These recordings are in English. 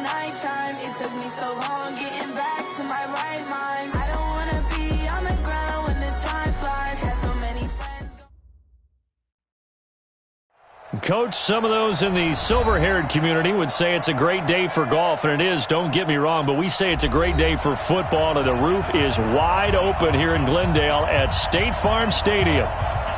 nighttime. It took me so long getting back to my right mind. I don't wanna be on the ground when the time flies. Had so many friends. Coach, some of those in the silver-haired community would say it's a great day for golf, and it is, don't get me wrong, but we say it's a great day for football, and the roof is wide open here in Glendale at State Farm Stadium.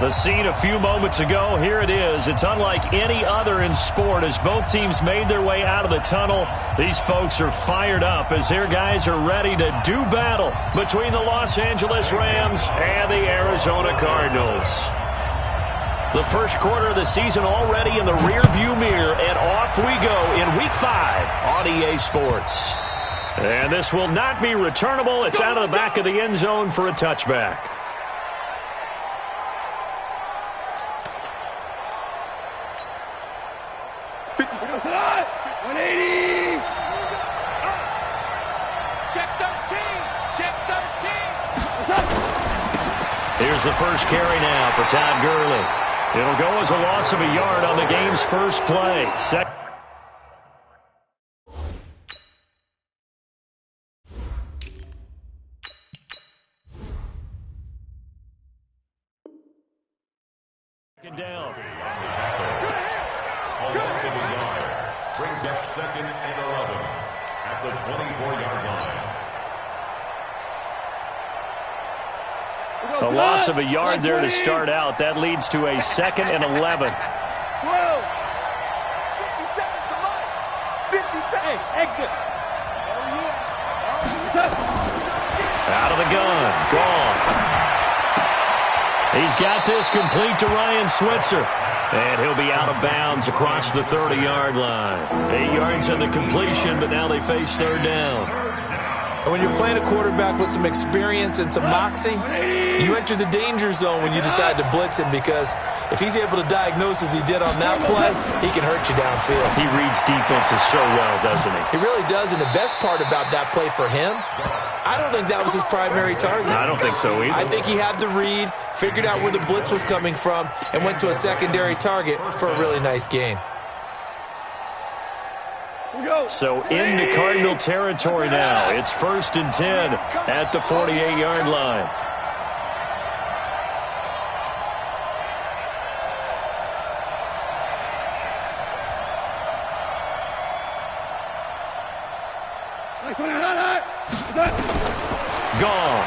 The scene a few moments ago, here it is. It's unlike any other in sport as both teams made their way out of the tunnel. These folks are fired up as their guys are ready to do battle between the Los Angeles Rams and the Arizona Cardinals. The first quarter of the season already in the rearview mirror, and off we go in Week 5 on EA Sports. And this will not be returnable. It's out of the back of the end zone for a touchback. Here's the first carry now for Todd Gurley. It'll go as a loss of a yard on the game's first play. Second down. Brings up 2nd and 11 at the 24-yard line. A loss of a yard there to start out. That leads to a 2nd and 11. 50 seconds to life. 50 seconds. Hey, exit. Out of the gun. Gone. He's got this complete to Ryan Switzer. And he'll be out of bounds across the 30-yard line. 8 yards on the completion, but now they face third down. And when you're playing a quarterback with some experience and some moxie, you enter the danger zone when you decide to blitz him, because if he's able to diagnose as he did on that play, he can hurt you downfield. He reads defenses so well, doesn't he? He really does, and the best part about that play for him, I don't think that was his primary target. I don't think so either. I think he had the read, figured out where the blitz was coming from, and went to a secondary target for a really nice gain. So in the Cardinal territory now. It's 1st and 10 at the 48-yard line. Gone.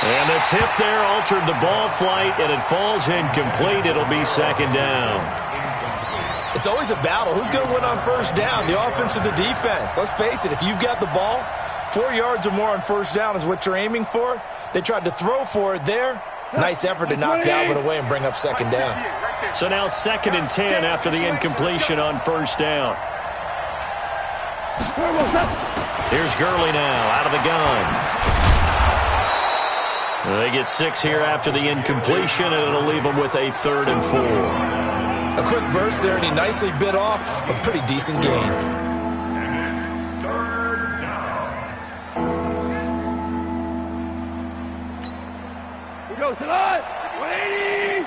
And the tip there altered the ball flight, and it falls incomplete. It'll be 2nd down. It's always a battle. Who's going to win on first down, the offense or the defense? Let's face it, if you've got the ball, 4 yards or more on first down is what you're aiming for. They tried to throw for it there. Nice effort to knock Dalvin away and bring up 2nd down. So now 2nd and 10 after the incompletion on first down. Here's Gurley now out of the gun. They get 6 here after the incompletion, and it'll leave them with a 3rd and 4. A quick burst there, and he nicely bit off a pretty decent gain. Third down. We go to line. 180.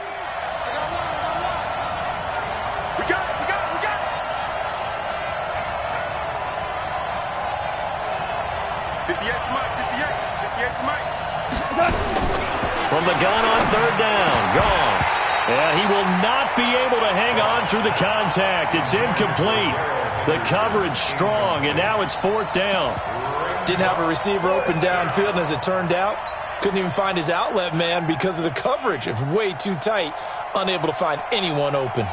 We got it. 58 to Mike. 58 to Mike. From the gun on 3rd down. Gone. Yeah, he will not be able to hang on through the contact. It's incomplete. The coverage strong, and now it's 4th down. Didn't have a receiver open downfield, and as it turned out, couldn't even find his outlet man because of the coverage. It's way too tight, unable to find anyone open.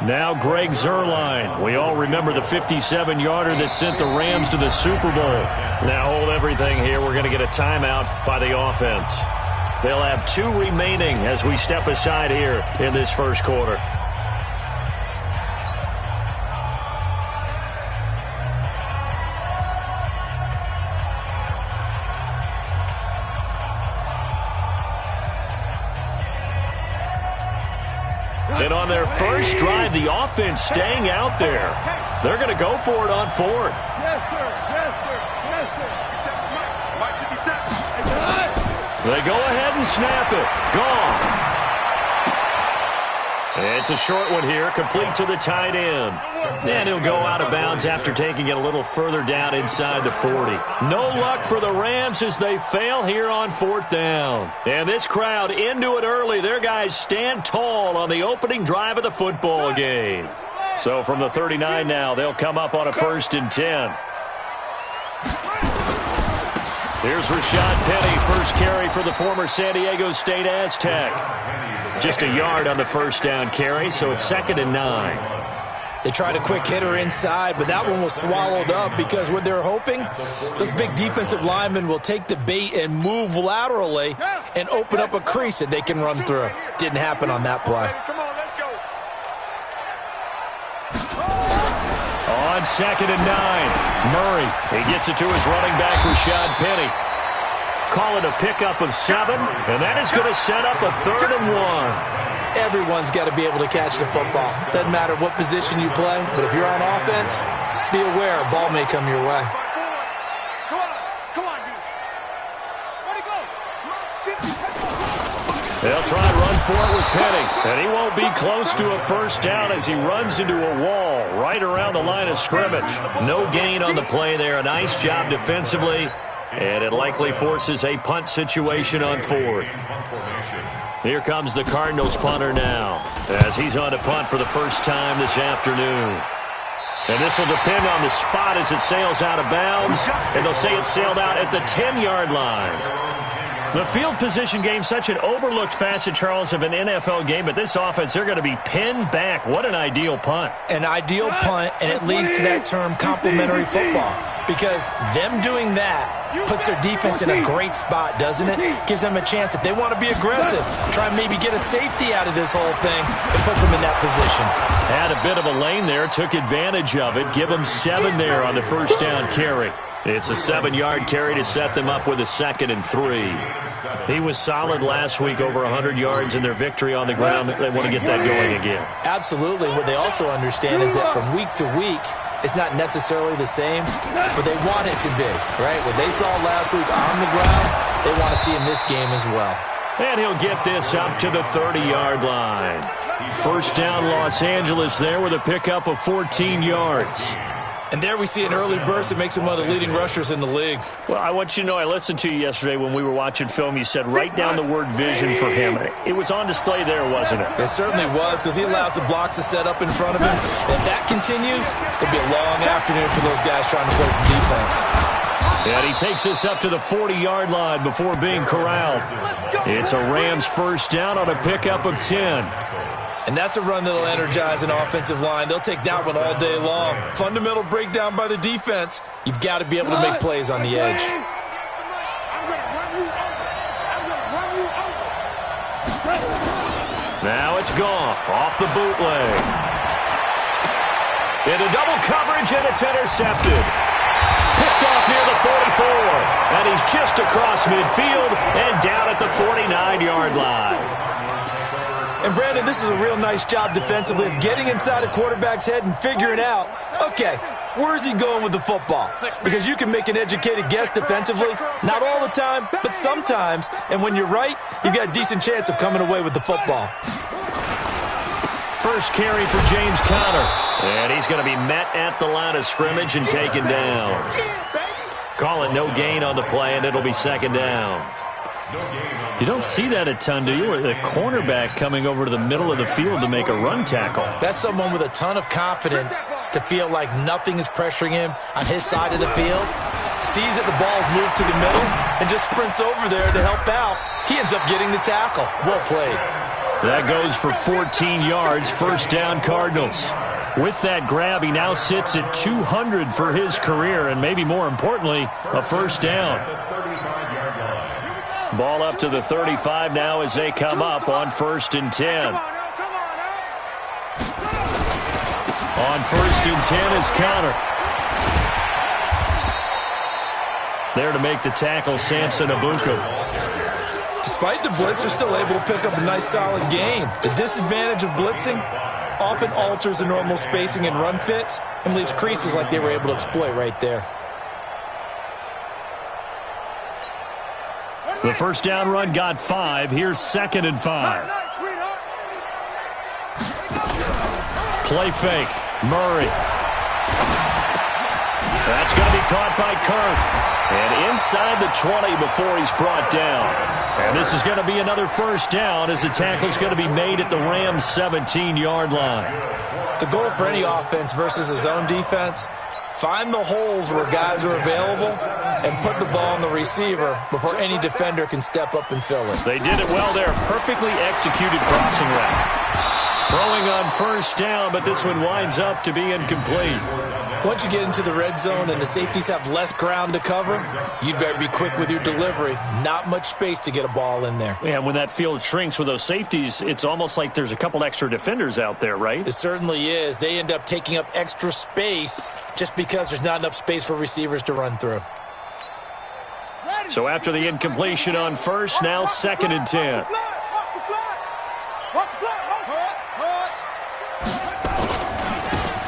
Now Greg Zuerlein. We all remember the 57-yarder that sent the Rams to the Super Bowl. Now hold everything here. We're going to get a timeout by the offense. They'll have 2 remaining as we step aside here in this first quarter. And on their first drive, the offense staying out there. They're going to go for it on 4th. Yes, sir. Yes, sir. Yes, sir. Mike 57. They go ahead and snap it. Gone. It's a short one here, complete to the tight end. And he'll go out of bounds after taking it a little further down inside the 40. No luck for the Rams as they fail here on 4th down. And this crowd into it early. Their guys stand tall on the opening drive of the football game. So from the 39 now, they'll come up on a 1st and 10. Here's Rashad Penny, first carry for the former San Diego State Aztec. Just a yard on the 1st down carry, so it's 2nd and 9. They tried a quick hitter inside, but that one was swallowed up because what they're hoping, those big defensive linemen will take the bait and move laterally and open up a crease that they can run through. Didn't happen on that play. On 2nd and 9, Murray. He gets it to his running back, Rashad Penny. Call it a pickup of 7, and that is going to set up a 3rd and 1. Everyone's got to be able to catch the football. Doesn't matter what position you play, but if you're on offense, be aware a ball may come your way. They'll try and run for it with Penny, and he won't be close to a 1st down as he runs into a wall right around the line of scrimmage. No gain on the play there. A nice job defensively, and it likely forces a punt situation on 4th. Here comes the Cardinals punter now as he's on to punt for the first time this afternoon. And this will depend on the spot as it sails out of bounds, and they'll say it sailed out at the 10-yard line. The field position game, such an overlooked facet, Charles, of an NFL game, but this offense, they're going to be pinned back. What an ideal punt. An ideal punt, and it leads to that term complementary football, because them doing that puts their defense in a great spot, doesn't it? Gives them a chance. If they want to be aggressive, try and maybe get a safety out of this whole thing, it puts them in that position. Had a bit of a lane there, took advantage of it. Give them 7 there on the 1st down carry. It's a 7-yard carry to set them up with a 2nd and 3. He was solid last week, over 100 yards in their victory on the ground. They want to get that going again. Absolutely. What they also understand is that from week to week, it's not necessarily the same, but they want it to be, right? What they saw last week on the ground, they want to see in this game as well. And he'll get this up to the 30-yard line. 1st down Los Angeles there with a pickup of 14 yards. And there we see an early burst that makes him one of the leading rushers in the league. Well, I want you to know, I listened to you yesterday when we were watching film. You said write down the word vision for him. It was on display there, wasn't it? It certainly was, because he allows the blocks to set up in front of him. And if that continues, it'll be a long afternoon for those guys trying to play some defense. And he takes us up to the 40-yard line before being corralled. It's a Rams 1st down on a pickup of 10. And that's a run that'll energize an offensive line. They'll take that one all day long. Fundamental breakdown by the defense. You've got to be able to make plays on the edge. Now it's Goff off the bootleg. Into double coverage, and it's intercepted. Picked off near the 44. And he's just across midfield and down at the 49-yard line. And, Brandon, this is a real nice job defensively of getting inside a quarterback's head and figuring out, okay, where's he going with the football? Because you can make an educated guess defensively, not all the time, but sometimes. And when you're right, you've got a decent chance of coming away with the football. First carry for James Conner. And he's going to be met at the line of scrimmage and taken down. Call it no gain on the play, and it'll be 2nd down. You don't see that a ton, do you? Or the cornerback coming over to the middle of the field to make a run tackle. That's someone with a ton of confidence to feel like nothing is pressuring him on his side of the field. Sees that the ball's moved to the middle and just sprints over there to help out. He ends up getting the tackle. Well played. That goes for 14 yards, 1st down Cardinals. With that grab, he now sits at 200 for his career, and maybe more importantly, a 1st down. Ball up to the 35 now as they come up on 1st and 10. On 1st and 10 is Conner. There to make the tackle, Samson Abuka. Despite the blitz, they're still able to pick up a nice solid gain. The disadvantage of blitzing often alters the normal spacing and run fits and leaves creases like they were able to exploit right there. The 1st down run got 5. Here's 2nd and 5. Play fake. Murray. That's going to be caught by Kirk. And inside the 20 before he's brought down. And this is going to be another first down as the tackle's going to be made at the Rams' 17-yard line. The goal for any offense versus his own defense, find the holes where guys are available and put the ball on the receiver before any defender can step up and fill it. They did it well there. Perfectly executed crossing route. Throwing on first down, but this one winds up to be incomplete. Once you get into the red zone and the safeties have less ground to cover, you'd better be quick with your delivery. Not much space to get a ball in there. Yeah, when that field shrinks with those safeties, it's almost like there's a couple extra defenders out there, right? It certainly is. They end up taking up extra space just because there's not enough space for receivers to run through. So after the incompletion on first, now 2nd and 10.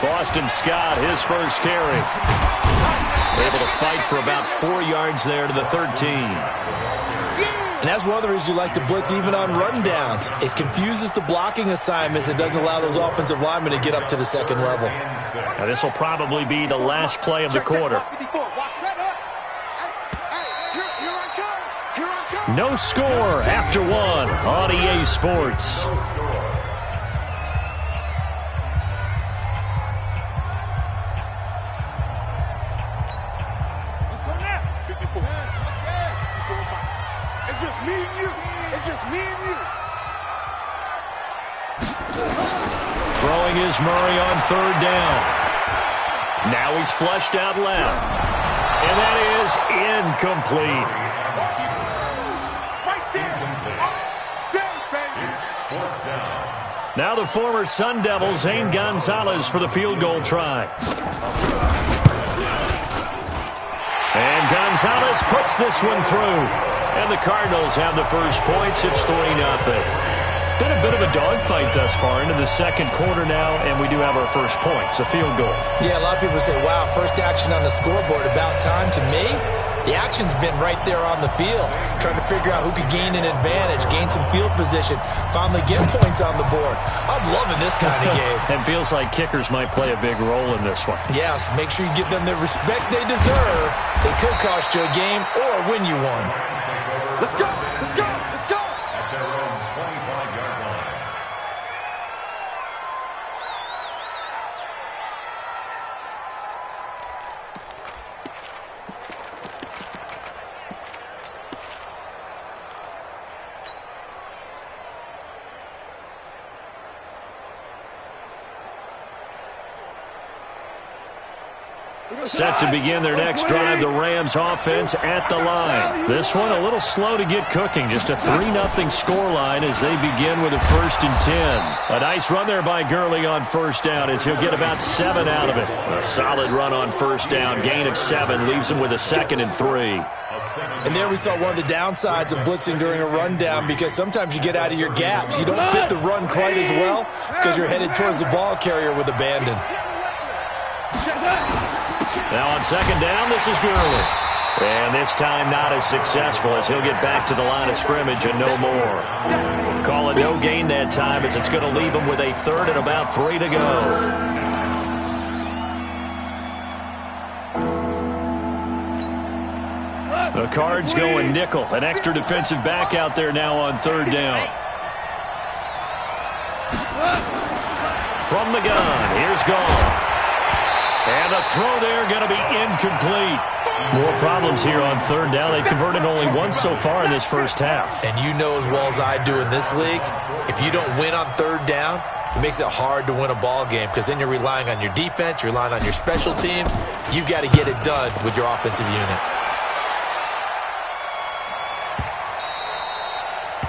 Boston Scott, his first carry. Able to fight for about 4 yards there to the 13. And that's one of the reasons you like to blitz even on rundowns. It confuses the blocking assignments. It doesn't allow those offensive linemen to get up to the second level. Now this will probably be the last play of the quarter. No score after one on EA Sports. It's just me and you. It's just me and you. Throwing is Murray on 3rd down. Now he's flushed out left. And that is incomplete. Right there. It's 4th down. Now the former Sun Devil, Zane Gonzalez, for the field goal try. And Gonzalez puts this one through. And the Cardinals have the first points. It's 3-0. Been a bit of a dogfight thus far into the second quarter now, and we do have our first points, a field goal. Yeah, a lot of people say, wow, first action on the scoreboard, about time. To me, the action's been right there on the field, trying to figure out who could gain an advantage, gain some field position, finally get points on the board. I'm loving this kind of game. It feels like kickers might play a big role in this one. Yes, make sure you give them the respect they deserve. They could cost you a game or win you one. Let's go. Let's go. Let's go. At their own 25-yard line. Set to begin their next drive, the Rams offense at the line. This one a little slow to get cooking. Just a 3-0 scoreline as they begin with a 1st and 10. A nice run there by Gurley on first down as he'll get about 7 out of it. A solid run on first down. Gain of 7 leaves him with a 2nd and 3. And there we saw one of the downsides of blitzing during a rundown, because sometimes you get out of your gaps. You don't fit the run quite as well because you're headed towards the ball carrier with abandon. Now on 2nd down, this is Gurley. And this time not as successful as he'll get back to the line of scrimmage and no more. Call it no gain that time as it's going to leave him with a 3rd and about 3 to go. The Cards going nickel. An extra defensive back out there now on 3rd down. From the gun, here's Goff. And the throw there going to be incomplete. More problems here on 3rd down. They've converted only once so far in this first half. And you know as well as I do in this league, if you don't win on 3rd down, it makes it hard to win a ball game, because then you're relying on your defense, you're relying on your special teams. You've got to get it done with your offensive unit.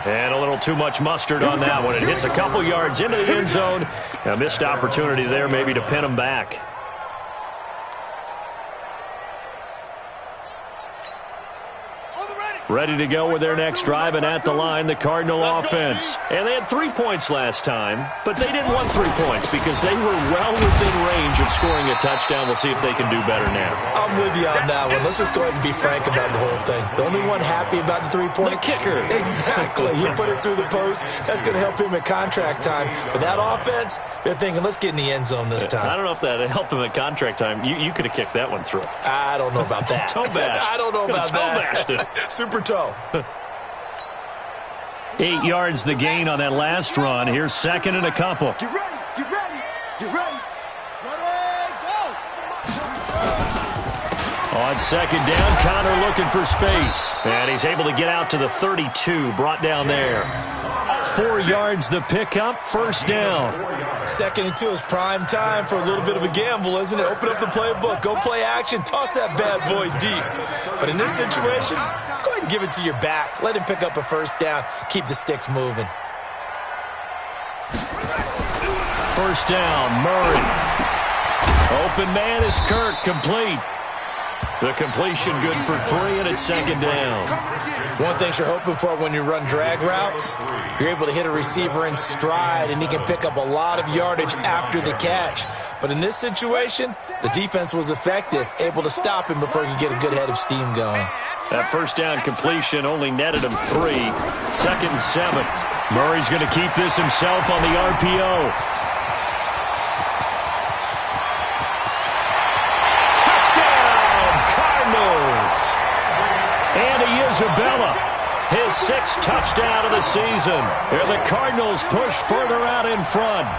And a little too much mustard on that one. It hits a couple yards into the end zone. A missed opportunity there maybe to pin them back. Ready to go with their next drive, and at the line, the Cardinal offense. And they had 3 points last time, but they didn't want 3 points because they were well within range of scoring a touchdown. We'll see if they can do better now. I'm with you on that one. Let's just go ahead and be frank about the whole thing. The only one happy about the 3-point? The kicker. Exactly. You put it through the post. That's going to help him at contract time. But that offense, they're thinking, let's get in the end zone this time. I don't know if that helped him at contract time. You could have kicked that one through. I don't know about that. Toe bash. I don't know about that. Toe bashed it. Super toe. 8 yards the gain on that last run. Here's second and a couple. Get ready. Get ready. Get ready. On second down, Connor looking for space. And he's able to get out to the 32, brought down there. 4 yards the pickup, first down. 2nd and 2 is prime time for a little bit of a gamble, isn't it? Open up the playbook, go play action, toss that bad boy deep. But in this situation, go ahead and give it to your back. Let him pick up a first down. Keep the sticks moving. First down, Murray. Open man is Kirk, complete. The completion good for 3, and it's second down. One thing you're hoping for when you run drag routes, you're able to hit a receiver in stride, and he can pick up a lot of yardage after the catch. But in this situation, the defense was effective, able to stop him before he could get a good head of steam going. That first down completion only netted him 3. 2nd and 7. Murray's going to keep this himself on the RPO. Andy Isabella, his 6th touchdown of the season. And the Cardinals push further out in front.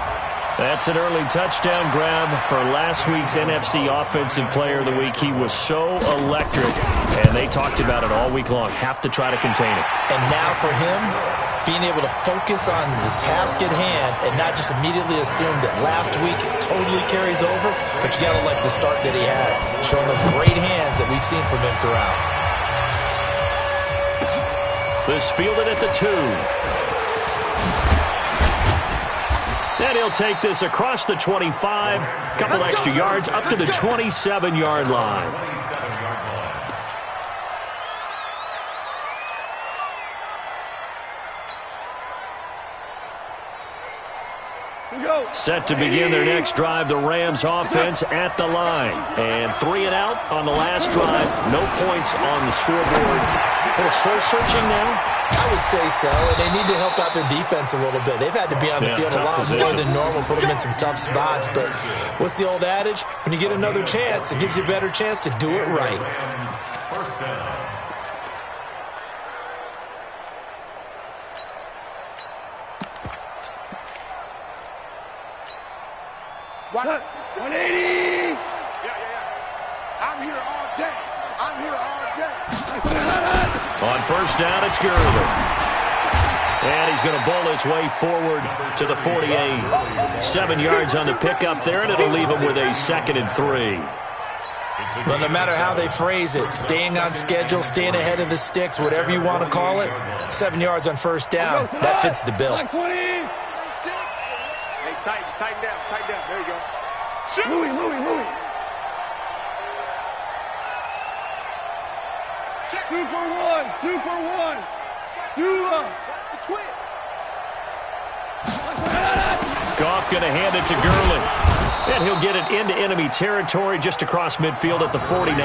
That's an early touchdown grab for last week's NFC Offensive Player of the Week. He was so electric, and they talked about it all week long. Have to try to contain it. And now for him, being able to focus on the task at hand and not just immediately assume that last week it totally carries over, but you got to like the start that he has, showing those great hands that we've seen from him throughout. This fielded at the 2. And he'll take this across the 25. Couple extra yards up to the 27-yard line. Set to begin their next drive, the Rams offense at the line. And 3 and out on the last drive. No points on the scoreboard. They're soul-searching now? I would say so, and they need to help out their defense a little bit. They've had to be on the field a lot more than normal, put them in some tough spots. But what's the old adage? When you get another chance, it gives you a better chance to do it right. First down. What? 180! Yeah. I'm here all day. I'm here all day. On first down, it's Gurley. And he's going to bowl his way forward to the 48. 7 yards on the pickup there, and it'll leave him with a 2nd and 3. Well, no matter how they phrase it, staying on schedule, staying ahead of the sticks, whatever you want to call it, 7 yards on first down, that fits the bill. Hey, tighten down. There you go. Louis. 2 for 1. 2 up. The twins. Goff going to hand it to Gurley. And he'll get it into enemy territory just across midfield at the 49.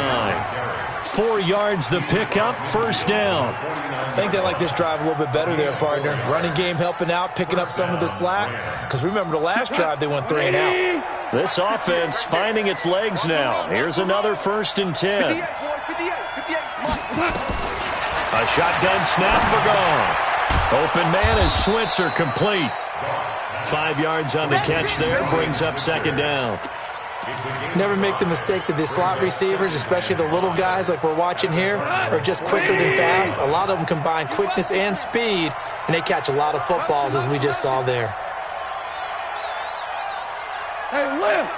4 yards the pickup, first down. I think they like this drive a little bit better there, partner. Running game helping out, picking up some of the slack. Because remember the last drive, they went 3 and out. This offense finding its legs now. Here's another 1st and 10. 58. A shotgun snap for Goff. Open man is Switzer, complete. 5 yards on the catch there, brings up 2nd down. Never make the mistake that the slot receivers, especially the little guys like we're watching here, are just quicker than fast. A lot of them combine quickness and speed, and they catch a lot of footballs, as we just saw there. Hey, lift.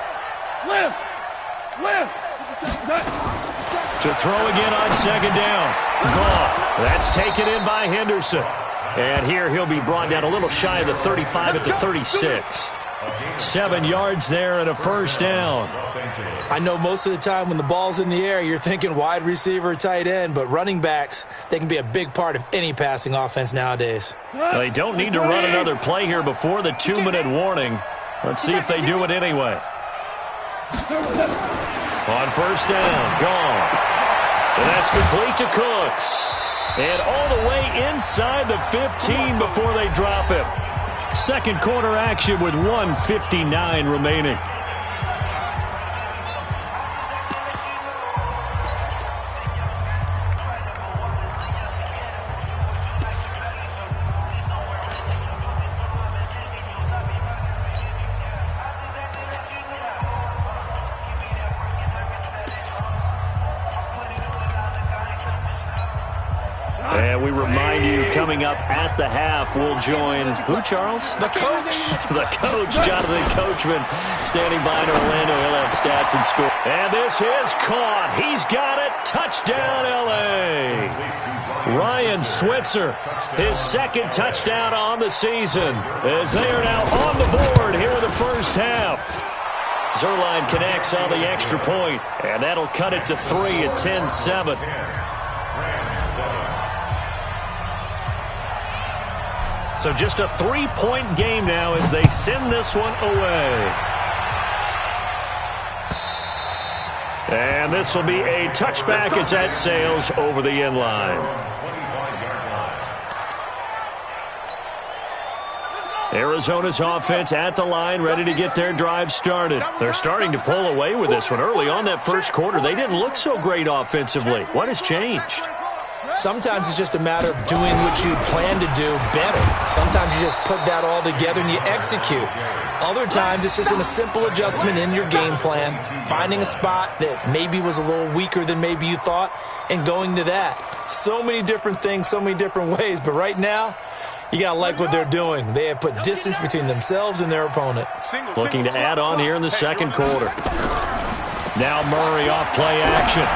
To throw again on 2nd down. Goff, that's taken in by Henderson. And here he'll be brought down a little shy of the 35 at the 36. 7 yards there and a first down. I know most of the time when the ball's in the air, you're thinking wide receiver, tight end, but running backs, they can be a big part of any passing offense nowadays. They don't need to run another play here before the 2-minute warning. Let's see if they do it anyway. On first down, gone. And that's complete to Cooks. And all the way inside the 15 before they drop him. Second quarter action with 1:59 remaining. And we remind you, coming up at the half, we'll join, who, Charles? The coach. The coach, Jonathan Coachman, standing by in Orlando. He'll have stats and score. And this is caught. He's got it. Touchdown, L.A. Ryan Switzer, his second touchdown on the season, as they are now on the board here in the first half. Zerline connects on the extra point, and that'll cut it to 3 at 10-7. So just a 3-point game now as they send this one away. And this will be a touchback as that sails over the end line. Arizona's offense at the line, ready to get their drive started. They're starting to pull away with this one. Early on that first quarter, they didn't look so great offensively. What has changed? Sometimes it's just a matter of doing what you plan to do better. Sometimes you just put that all together and you execute. Other times it's just a simple adjustment in your game plan, finding a spot that maybe was a little weaker than maybe you thought, and going to that. So many different things, so many different ways, but right now, you got to like what they're doing. They have put distance between themselves and their opponent. Looking to add on here in the second quarter. Now Murray off play action.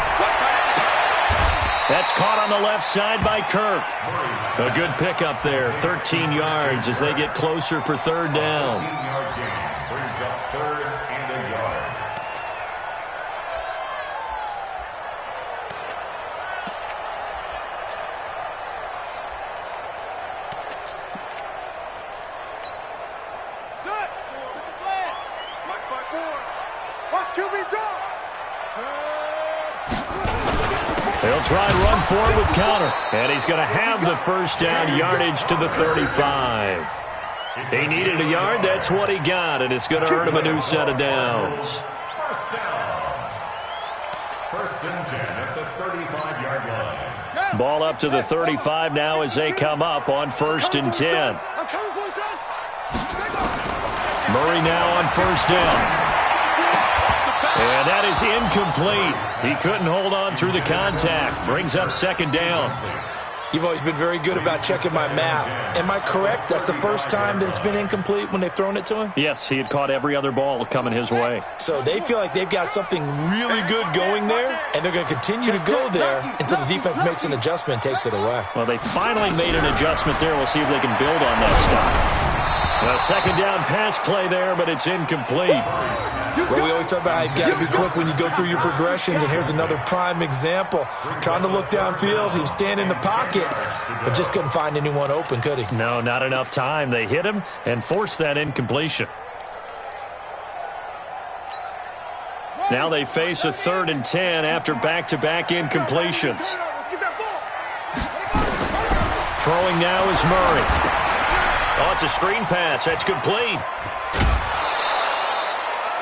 That's caught on the left side by Kirk. A good pickup there, 13 yards as they get closer for third down. 13-yard gain brings up third and a yard. Set. Look at flag. Watch by 4. Watch QB draw. They'll try and run forward with Conner. And he's going to have the first down, yardage to the 35. He needed a yard. That's what he got, and it's going to earn him a new set of downs. First down. First and 10 at the 35-yard line. Ball up to the 35 now as they come up on first and 10. I'm coming for you, son. Murray now on first down. And that is incomplete. He couldn't hold on through the contact. Brings up second down. You've always been very good about checking my math. Am I correct? That's the first time that it's been incomplete when they've thrown it to him? Yes, he had caught every other ball coming his way. So they feel like they've got something really good going there, and they're going to continue to go there until the defense makes an adjustment and takes it away. Well, they finally made an adjustment there. We'll see if they can build on that stuff. A second down pass play there, but it's incomplete. Well, we always talk about how you've got to be quick when you go through your progressions, and here's another prime example. Trying to look downfield, he was standing in the pocket, but just couldn't find anyone open, could he? No, not enough time. They hit him and forced that incompletion. Now they face a third and 10 after back-to-back incompletions. Throwing now is Murray. Oh, it's a screen pass. That's complete.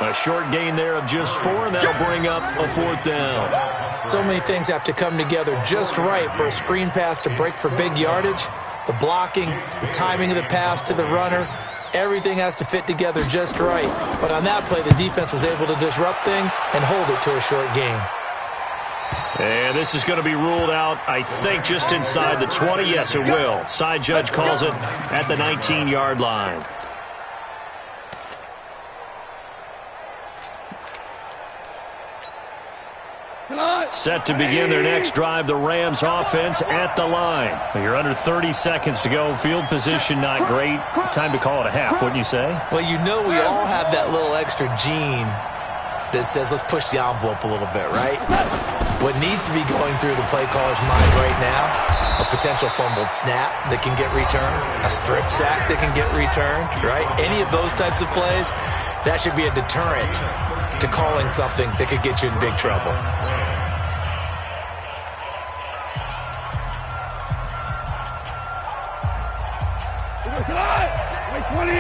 A short gain there of just 4, and that'll bring up a fourth down. So many things have to come together just right for a screen pass to break for big yardage. The blocking, the timing of the pass to the runner, everything has to fit together just right. But on that play, the defense was able to disrupt things and hold it to a short gain. And this is going to be ruled out, I think, just inside the 20. Yes, it will. Side judge calls it at the 19-yard line. Set to begin their next drive, the Rams offense at the line. You're under 30 seconds to go. Field position not great. Time to call it a half, wouldn't you say? Well, you know we all have that little extra gene that says let's push the envelope a little bit, right? What needs to be going through the play caller's mind right now, a potential fumbled snap that can get returned, a strip sack that can get returned, right? Any of those types of plays, that should be a deterrent to calling something that could get you in big trouble. Wait, 20. 36.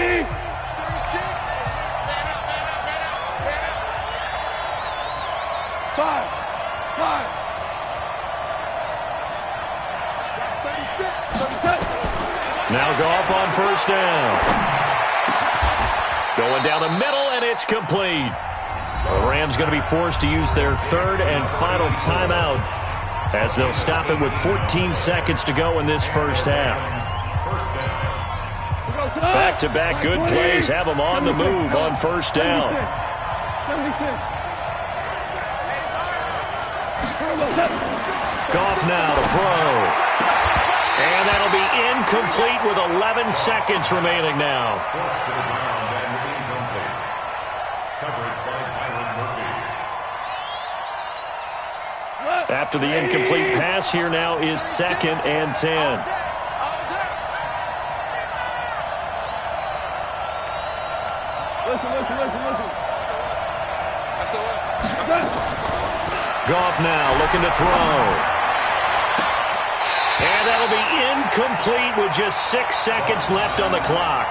Five. 36. Now Goff on first down. Going down the middle, and it's complete. The Rams going to be forced to use their third and final timeout as they'll stop it with 14 seconds to go in this first half. Back-to-back good plays have them on the move on first down. 76. Goff now to throw. And that'll be incomplete with 11 seconds remaining now. After the incomplete pass, here now is 2nd and 10. Listen. Goff now looking to throw. And that'll be incomplete with just 6 seconds left on the clock.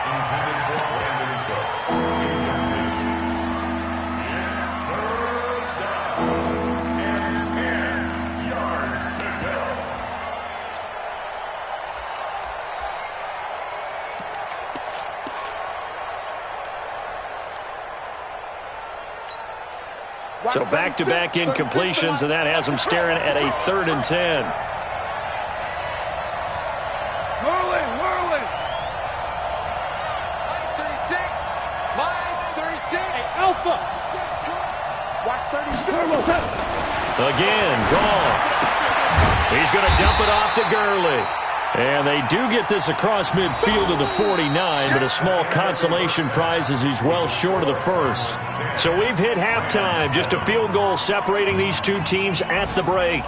So back-to-back incompletions, and that has them staring at a 3rd and 10. Whirling. 36. Hey, Alpha. Watch 36. Again, Goff. He's going to dump it off to Gurley. And they do get this across midfield of the 49, but a small consolation prize as he's well short of the first. So we've hit halftime, just a field goal separating these two teams at the break.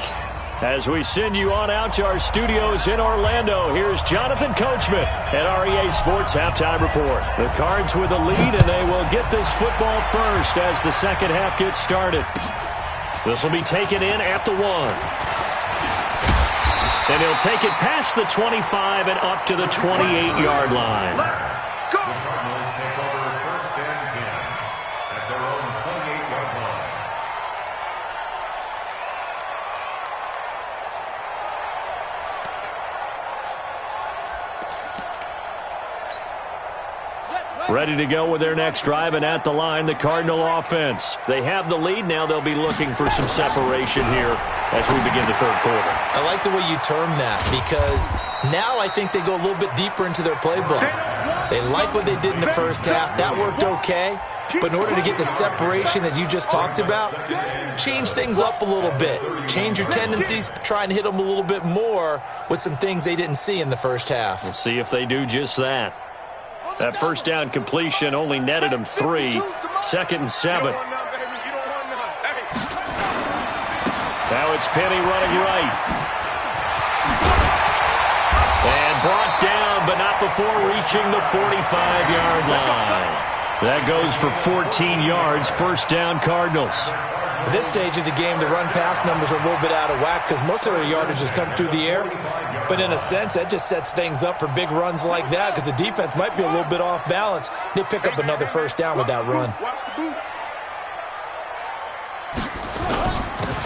As we send you on out to our studios in Orlando, here's Jonathan Coachman at REA Sports Halftime Report. The Cards with a lead, and they will get this football first as the second half gets started. This will be taken in at the 1. And he'll take it past the 25 and up to the 28-yard line. The Cardinals take over 1st and 10 at their own 28-yard line. Ready to go with their next drive, and at the line, the Cardinal offense. They have the lead. Now they'll be looking for some separation here as we begin the third quarter. I like the way you term that, because now I think they go a little bit deeper into their playbook. They like what they did in the first half. That worked okay. But in order to get the separation that you just talked about, change things up a little bit. Change your tendencies, try and hit them a little bit more with some things they didn't see in the first half. We'll see if they do just that. That first down completion only netted him 3. 2nd and 7. Now it's Penny running right. And brought down, but not before reaching the 45-yard line. That goes for 14 yards, first down Cardinals. At this stage of the game, the run-pass numbers are a little bit out of whack because most of their yardage has come through the air. But in a sense, that just sets things up for big runs like that because the defense might be a little bit off balance. They pick up another first down with that run.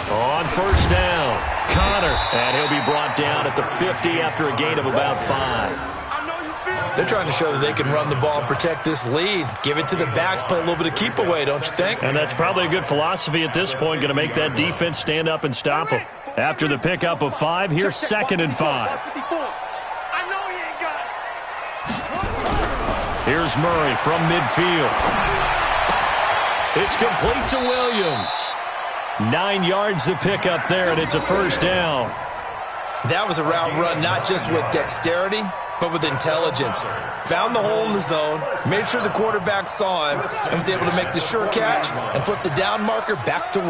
On first down, Connor. And he'll be brought down at the 50 after a gain of about 5. They're trying to show that they can run the ball and protect this lead. Give it to the backs, play a little bit of keep away, don't you think? And that's probably a good philosophy at this point, going to make that defense stand up and stop them. After the pickup of 5, here's 2nd and 5. Here's Murray from midfield. It's complete to Williams. 9 yards to pick up there, and it's a first down. That was a route run not just with dexterity, but with intelligence. Found the hole in the zone, made sure the quarterback saw him, and was able to make the sure catch and flip the down marker back to 1.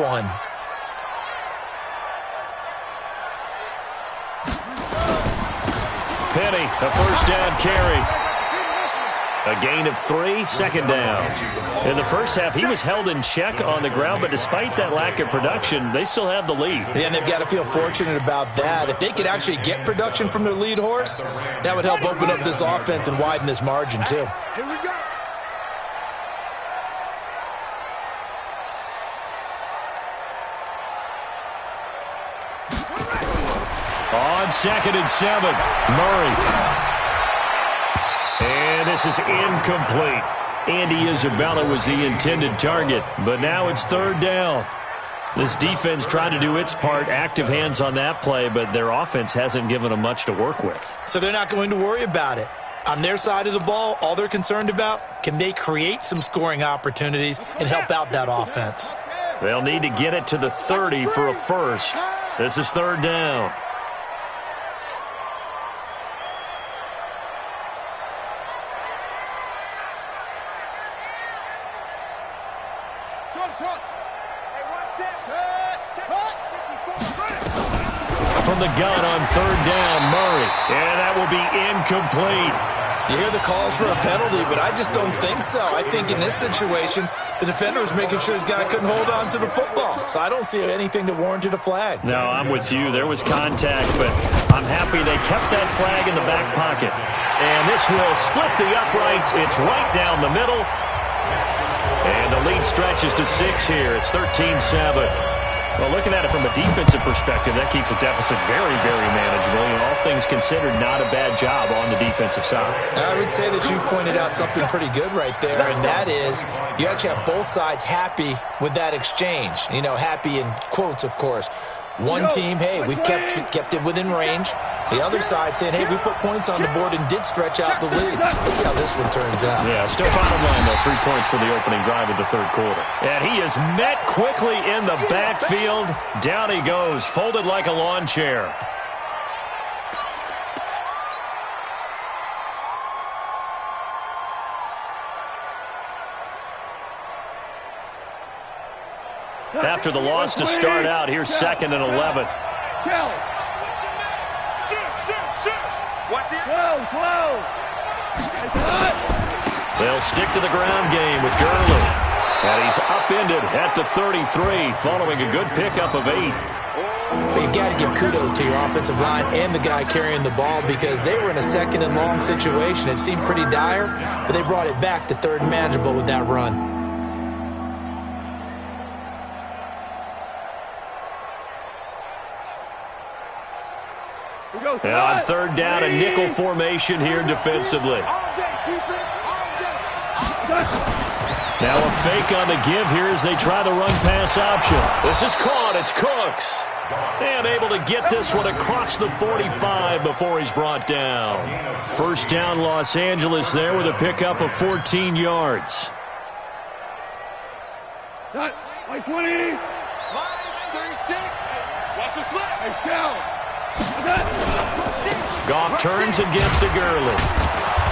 Penny, a first down carry. A gain of 3, second down. In the first half, he was held in check on the ground, but despite that lack of production, they still have the lead. Yeah, and they've got to feel fortunate about that. If they could actually get production from their lead horse, that would help open up this offense and widen this margin, too. Here we go. On 2nd and 7, Murray. And this is incomplete. Andy Isabella was the intended target, but now it's 3rd down. This defense tried to do its part, active hands on that play, but their offense hasn't given them much to work with. So they're not going to worry about it. On their side of the ball, all they're concerned about, can they create some scoring opportunities and help out that offense? They'll need to get it to the 30 for a first. This is 3rd down. From the gun on 3rd down, Murray. And that will be incomplete. You hear the calls for a penalty, but I just don't think so. I think in this situation, the defender was making sure his guy couldn't hold on to the football. So I don't see anything that warranted a flag. No, I'm with you. There was contact, but I'm happy they kept that flag in the back pocket. And this will split the uprights. It's right down the middle. And the lead stretches to 6 here. It's 13-7. Well, looking at it from a defensive perspective, that keeps the deficit very, very manageable. And all things considered, not a bad job on the defensive side. I would say that you pointed out something pretty good right there, and that is you actually have both sides happy with that exchange. You know, happy in quotes, of course. One team, hey, we've kept it within range. The other side saying, hey, we put points on the board and did stretch out the lead. Let's see how this one turns out. Yeah, still bottom line, though. 3 points for the opening drive of the 3rd quarter. And he is met quickly in the backfield. Down he goes, folded like a lawn chair. After the loss to start out, here's 2nd and 11. They'll stick to the ground game with Gurley. And he's upended at the 33 following a good pickup of 8. But you've got to give kudos to your offensive line and the guy carrying the ball because they were in a 2nd and long situation. It seemed pretty dire, but they brought it back to 3rd and manageable with that run. And on 3rd down, a nickel formation here defensively. Now a fake on the give here as they try the run-pass option. This is caught. It's Cooks. And able to get this one across the 45 before he's brought down. First down, Los Angeles there with a pickup of 14 yards. Line 20. Line 36. Watch the slip. Hey, down. Goff turns and gives to Gurley.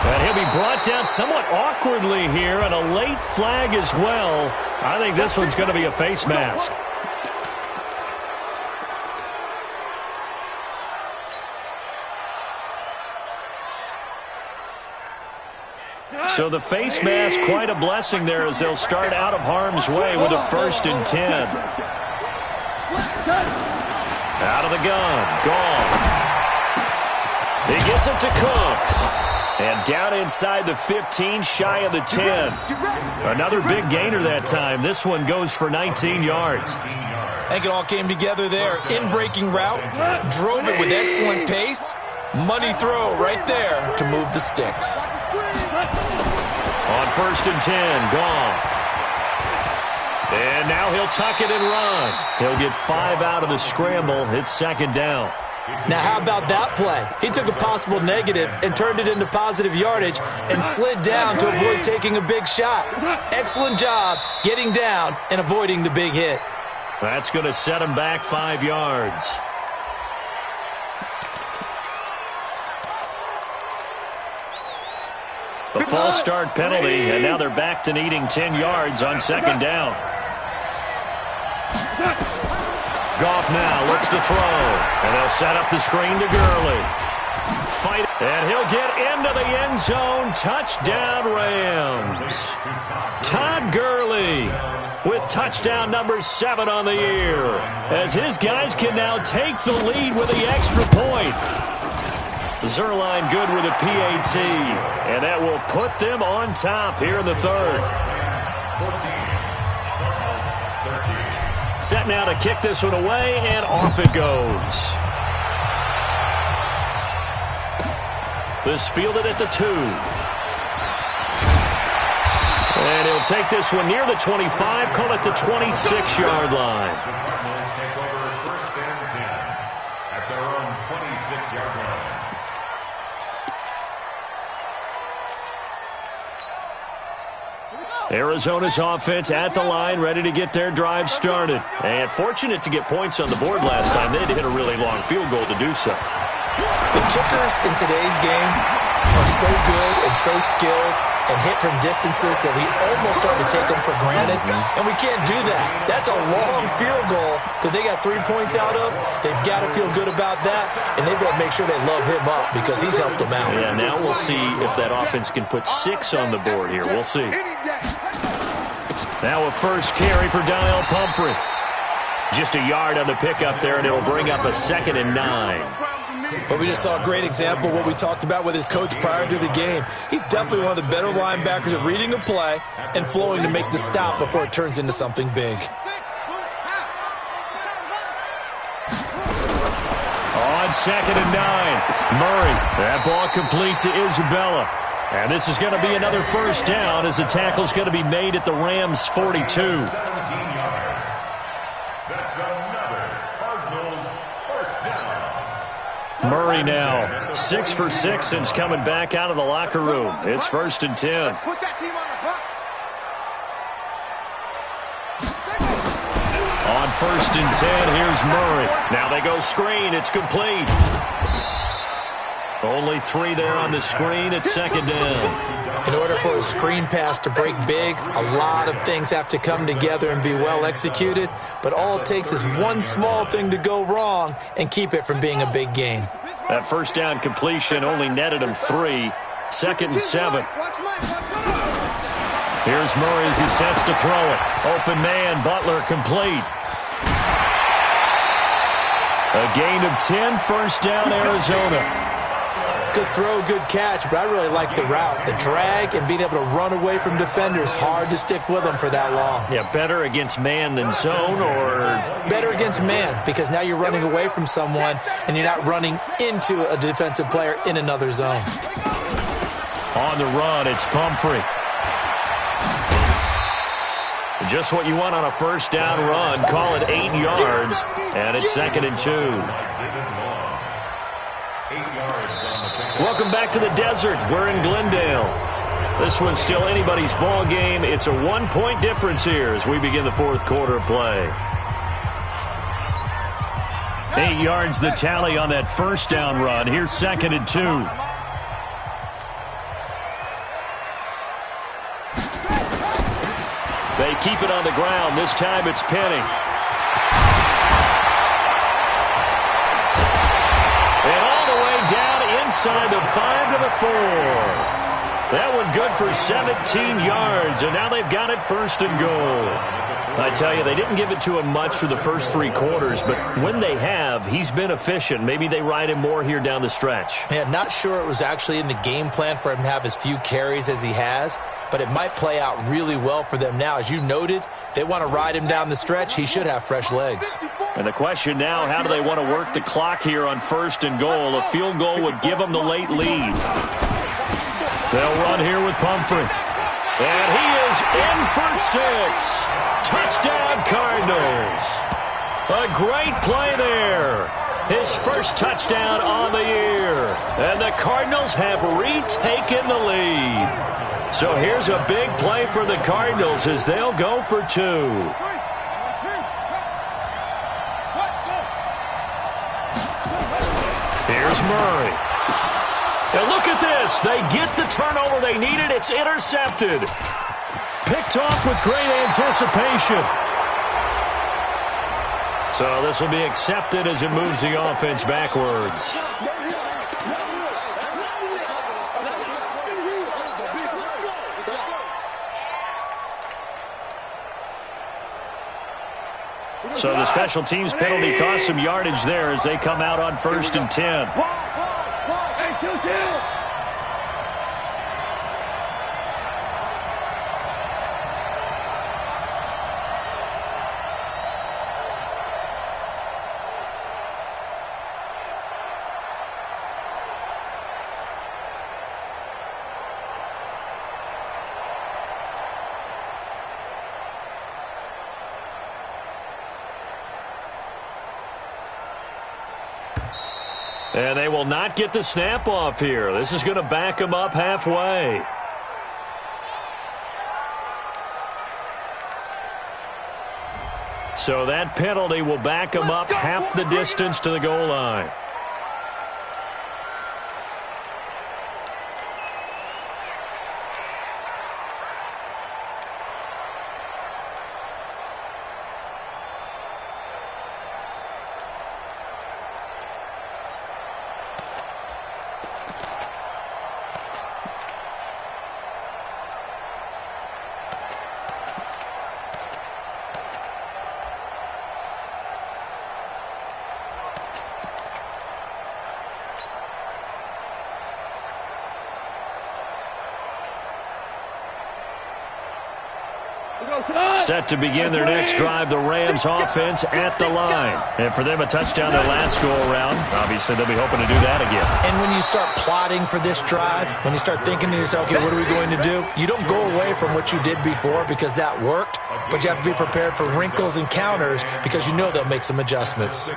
And he'll be brought down somewhat awkwardly here, and a late flag as well. I think this one's going to be a face mask. So the face mask, quite a blessing there as they'll start out of harm's way with a 1st and 10. Out of the gun, Goff. He gets it to Cooks. And down inside the 15, shy of the 10. Another big gainer that time. This one goes for 19 yards. I think it all came together there. In-breaking route, drove it with excellent pace. Money throw right there to move the sticks. On 1st and 10, Goff. And now he'll tuck it and run. He'll get 5 out of the scramble. It's 2nd down. Now, how about that play? He took a possible negative and turned it into positive yardage and slid down to avoid taking a big shot. Excellent job getting down and avoiding the big hit. That's going to set him back 5 yards. A false start penalty, and now they're back to needing 10 yards on second down. Goff now looks to throw, and they'll set up the screen to Gurley. Fight, and he'll get into the end zone. Touchdown, Rams. Todd Gurley with touchdown number 7 on the year, as his guys can now take the lead with the extra point. Zerline good with a PAT, and that will put them on top here in the third. Set now to kick this one away, and off it goes. This fielded at the 2. And he'll take this one near the 25, call it the 26-yard line. The Cardinals take over first and 10 at their own 26-yard line. Arizona's offense at the line, ready to get their drive started. And fortunate to get points on the board last time. They had to hit a really long field goal to do so. The kickers in today's game are so good and so skilled and hit from distances that we almost start to take them for granted, and we can't do that. That's a long field goal that they got 3 points out of. They've got to feel good about that, and they've got to make sure they love him up because he's helped them out. Yeah, now we'll see if that offense can put 6 on the board here. We'll see. Now a first carry for Daniel Pumphrey. Just a yard on the pickup there, and it'll bring up a 2nd and 9. But we just saw a great example of what we talked about with his coach prior to the game. He's definitely one of the better linebackers at reading a play and flowing to make the stop before it turns into something big. On 2nd and 9, Murray. That ball complete to Isabella. And this is going to be another first down as the tackle's going to be made at the Rams' 42. 17 yards. That's another Cardinals first down. Murray now 6 for 6 since coming back out of the locker room. It's 1st and 10. Put that team on the bus. On 1st and 10, here's Murray. Now they go screen. It's complete. Only 3 there on the screen at 2nd down. In order for a screen pass to break big, a lot of things have to come together and be well executed, but all it takes is one small thing to go wrong and keep it from being a big gain. That first down completion only netted him 3. 2nd and 7. Here's Murray as he sets to throw it. Open man, Butler complete. A gain of 10, first down, Arizona. Good throw, good catch, but I really like the route. The drag and being able to run away from defenders, hard to stick with them for that long. Yeah, better against man than zone, or? Better against man, because now you're running away from someone and you're not running into a defensive player in another zone. On the run, it's Pumphrey. Just what you want on a first down run. Call it 8 yards, and it's 2nd and 2. Welcome back to the desert. We're in Glendale. This one's still anybody's ball game. It's a 1-point difference here as we begin the 4th quarter of play. 8 yards the tally on that first down run. Here's 2nd and 2. They keep it on the ground. This time it's Penny. And all the way down inside the 5 to the 4. That one good for 17 yards, and now they've got it 1st and goal. I tell you, they didn't give it to him much for the first 3 quarters, but when they have, he's been efficient. Maybe they ride him more here down the stretch. Yeah, not sure it was actually in the game plan for him to have as few carries as he has, but it might play out really well for them now. As you noted, if they want to ride him down the stretch, he should have fresh legs. And the question now, how do they want to work the clock here on 1st and goal? A field goal would give them the late lead. They'll run here with Pumphrey. And he is in for 6. Touchdown, Cardinals. A great play there. His first touchdown on the year. And the Cardinals have retaken the lead. So here's a big play for the Cardinals as they'll go for 2. Here's Murray. And look at this. They get the turnover they needed. It's intercepted. Picked off with great anticipation. So this will be accepted as it moves the offense backwards. So the special teams penalty cost some yardage there as they come out on 1st and 10. And they will not get the snap off here. This is going to back them up halfway. So that penalty will back them up half the distance to the goal line. Set to begin their next drive, the Rams offense at the line. And for them, a touchdown their last go-around. Obviously, they'll be hoping to do that again. And when you start plotting for this drive, when you start thinking to yourself, okay, what are we going to do? You don't go away from what you did before because that worked, but you have to be prepared for wrinkles and counters because you know they'll make some adjustments.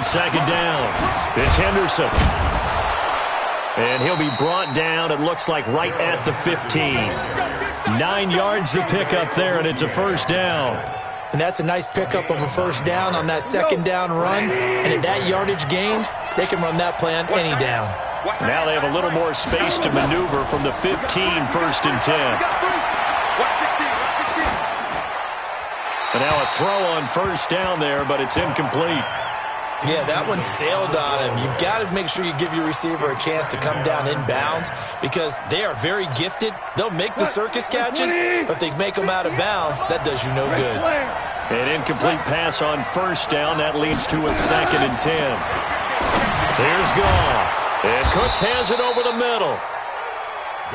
Second down. It's Henderson. And he'll be brought down, it looks like, right at the 15. 9 yards to pick up there, and it's a first down. And that's a nice pickup of a first down on that second down run. And at that yardage gained, they can run that play on any down. Now they have a little more space to maneuver from the 15, 1st and 10. And now a throw on first down there, but it's incomplete. Yeah, that one sailed on him. You've got to make sure you give your receiver a chance to come down inbounds because they are very gifted. They'll make the circus catches, but if they make them out of bounds, that does you no good. An incomplete pass on first down. That leads to a 2nd and 10. Here's Goff. And Cooks has it over the middle.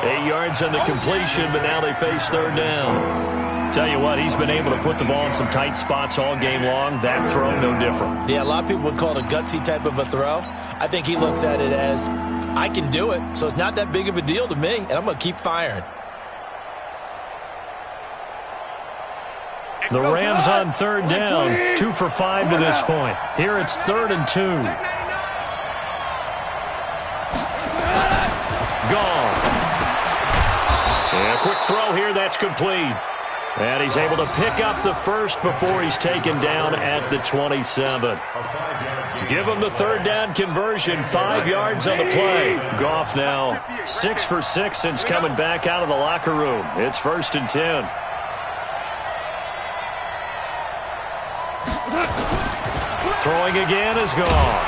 8 yards on the completion, but now they face 3rd down. Tell you what, he's been able to put the ball in some tight spots all game long. That throw, no different. Yeah, a lot of people would call it a gutsy type of a throw. I think he looks at it as, I can do it, so it's not that big of a deal to me, and I'm going to keep firing. The Rams on 3rd down, 2 for 5 to this point. Here it's 3rd and 2. Gone. And a quick throw here, that's complete. And he's able to pick up the first before he's taken down at the 27. Give him the 3rd down conversion, 5 yards on the play. Goff now 6 for 6 since coming back out of the locker room. It's 1st and 10. Throwing again is Goff.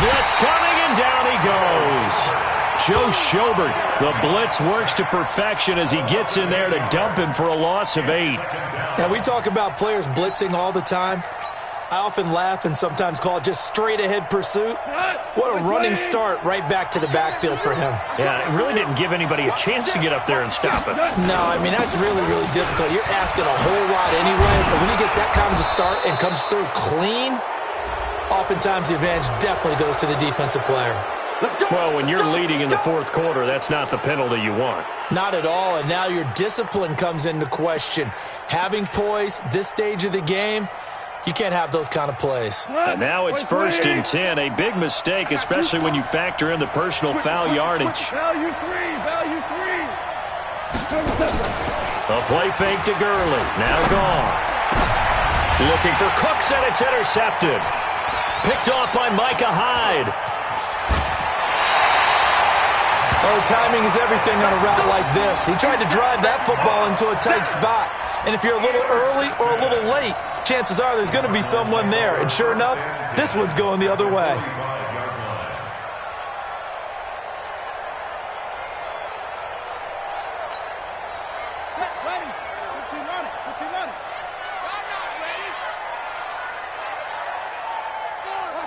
Blitz coming and down he goes. Joe Schobert, the blitz works to perfection as he gets in there to dump him for a loss of 8. Now, we talk about players blitzing all the time. I often laugh and sometimes call it just straight-ahead pursuit. What a running start right back to the backfield for him. Yeah, it really didn't give anybody a chance to get up there and stop it. No, I mean, that's really, really difficult. You're asking a whole lot anyway, but when he gets that kind of a start and comes through clean, oftentimes the advantage definitely goes to the defensive player. Well, when you're leading in the 4th quarter, that's not the penalty you want. Not at all, and now your discipline comes into question. Having poise this stage of the game, You can't have those kind of plays. And now it's 1st and 10. A big mistake, especially when you factor in the personal foul yardage. Value three. A play fake to Gurley. Now gone. Looking for Cooks, and it's intercepted. Picked off by Micah Hyde. Well, timing is everything on a route like this. He tried to drive that football into a tight spot. And if you're a little early or a little late, chances are there's going to be someone there. And sure enough, this one's going the other way. Set, ready. Put team on it. I'm not ready.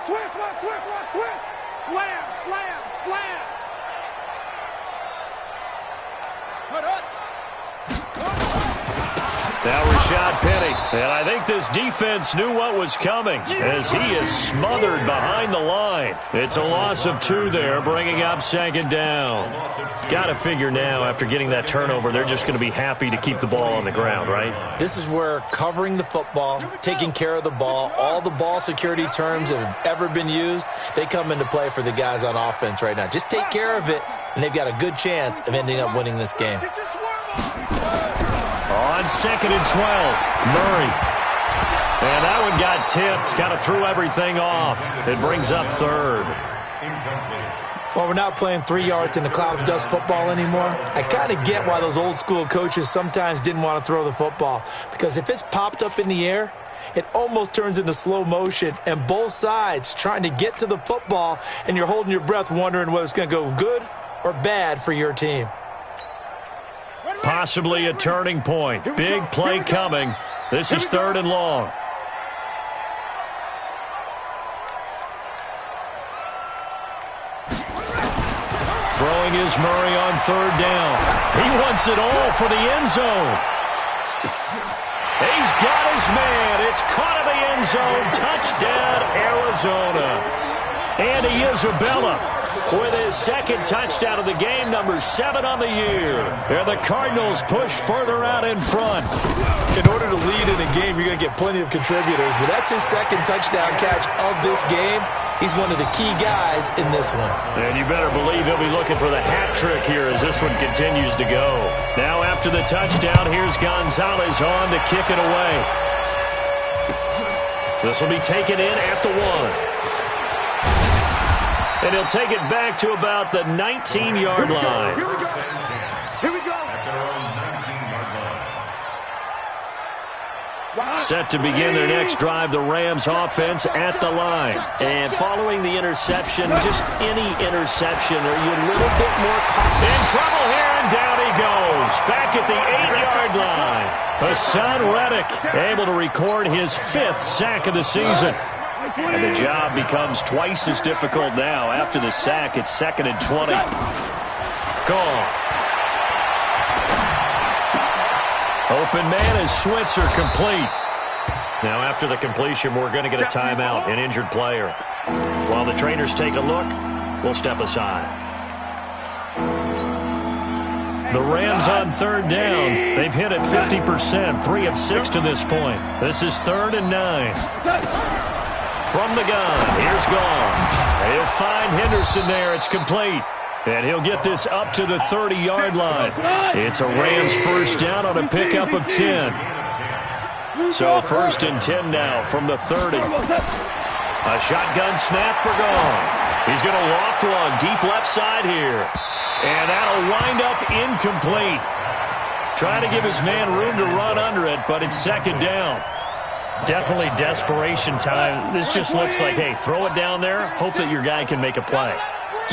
Switch. Slam. Put up. Now Rashad Penny. And I think this defense knew what was coming as he is smothered behind the line. It's a loss of 2 there, bringing up 2nd down. Got to figure now, after getting that turnover, they're just going to be happy to keep the ball on the ground, right? This is where covering the football, taking care of the ball, all the ball security terms that have ever been used, they come into play for the guys on offense right now. Just take care of it, and they've got a good chance of ending up winning this game. On 2nd and 12, Murray. And that one got tipped, kind of threw everything off. It brings up 3rd. Well, we're not playing 3 yards in the cloud of dust football anymore. I kind of get why those old school coaches sometimes didn't want to throw the football. Because if it's popped up in the air, it almost turns into slow motion. And both sides trying to get to the football, and you're holding your breath wondering whether it's going to go good or bad for your team. Possibly a turning point. Big play coming. This is 3rd and long. Throwing is Murray on 3rd down. He wants it all for the end zone. He's got his man. It's caught in the end zone. Touchdown, Arizona. Andy Isabella with his 2nd touchdown of the game, number 7 on the year. And the Cardinals push further out in front. In order to lead in a game, you're going to get plenty of contributors, but that's his 2nd touchdown catch of this game. He's one of the key guys in this one. And you better believe he'll be looking for the hat trick here as this one continues to go. Now after the touchdown, here's Gonzalez on to kick it away. This will be taken in at the 1. And he'll take it back to about the 19-yard line. Here we go. Set to begin their next drive, the Rams offense at the line. And following the interception, just any interception, are you a little bit more in trouble here, and down he goes. Back at the 8-yard line. Hassan Reddick able to record his 5th sack of the season. And the job becomes twice as difficult now. After the sack, it's 2nd and 20. Gone. Open man is Switzer, complete. Now after the completion, we're going to get a timeout, an injured player. While the trainers take a look, we'll step aside. The Rams on 3rd down. They've hit it 50%, 3 of 6 to this point. This is 3rd and 9. From the gun, here's Gone. He'll find Henderson there. It's complete. And he'll get this up to the 30-yard line. It's a Rams 1st down on a pickup of 10. So 1st and 10 now from the 30. A shotgun snap for Gone. He's going to loft one deep left side here. And that'll wind up incomplete. Trying to give his man room to run under it, but it's 2nd down. Definitely desperation time. This just looks like, hey, throw it down there, hope that your guy can make a play.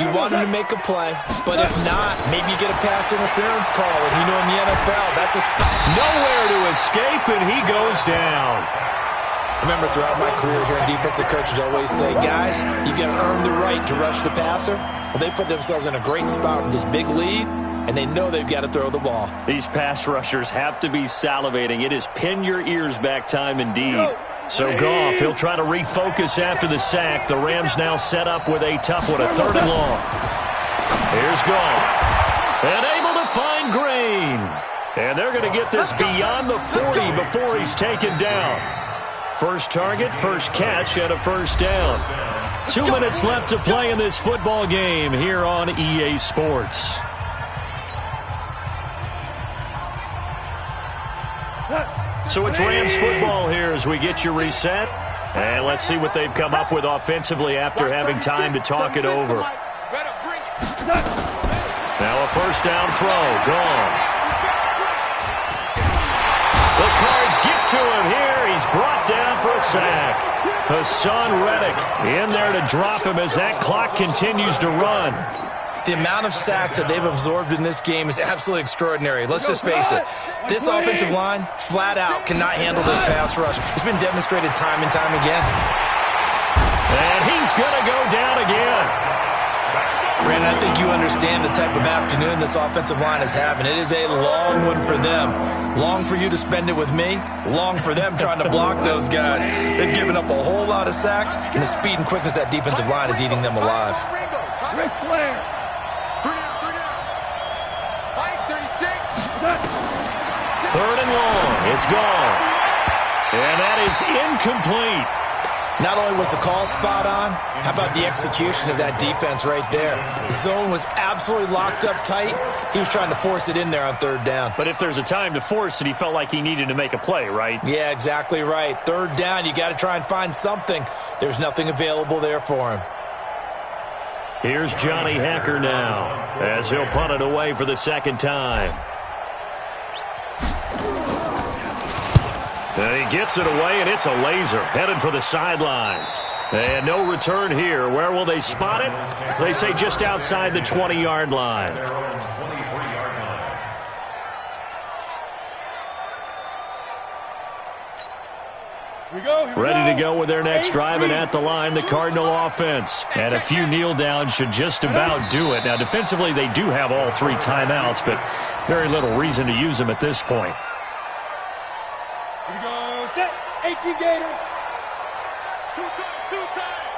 You want him to make a play, but if not, maybe you get a pass interference call. And you know, in the NFL, that's a spot. Nowhere to escape, and he goes down. I remember throughout my career here, defensive coaches always say, guys, you got to earn the right to rush the passer. Well, they put themselves in a great spot with this big lead, and they know they've got to throw the ball. These pass rushers have to be salivating. It is pin your ears back time indeed. So Goff, he'll try to refocus after the sack. The Rams now set up with a tough one, a 3rd and long. Here's Goff. And able to find Green. And they're going to get this beyond the 40 before he's taken down. First target, first catch, and a first down. 2 minutes left to play in this football game here on EA Sports. So it's Rams football here as we get you reset. And let's see what they've come up with offensively after having time to talk it over. Now a first down throw, gone. The Cards get to him here. He's brought down for a sack. Hassan Reddick in there to drop him as that clock continues to run. The amount of sacks that they've absorbed in this game is absolutely extraordinary. Let's just face it. This offensive line, flat out, cannot handle this pass rush. It's been demonstrated time and time again. And he's going to go down again. Brandon, I think you understand the type of afternoon this offensive line is having. It is a long one for them. Long for you to spend it with me. Long for them trying to block those guys. They've given up a whole lot of sacks, and the speed and quickness of that defensive line is eating them alive. Ric Flair. 3rd and long. It's gone. And that is incomplete. Not only was the call spot on, how about the execution of that defense right there? The zone was absolutely locked up tight. He was trying to force it in there on 3rd down. But if there's a time to force it, he felt like he needed to make a play, right? Yeah, exactly right. 3rd down, you got to try and find something. There's nothing available there for him. Here's Johnny Hacker now as he'll punt it away for the second time. And he gets it away, and it's a laser headed for the sidelines. And no return here. Where will they spot it? They say just outside the 20-yard line. Ready to go with their next drive, and at the line, the Cardinal offense. And a few kneel downs should just about do it. Now, defensively, they do have all 3 timeouts, but very little reason to use them at this point. 18 Gator. Two times.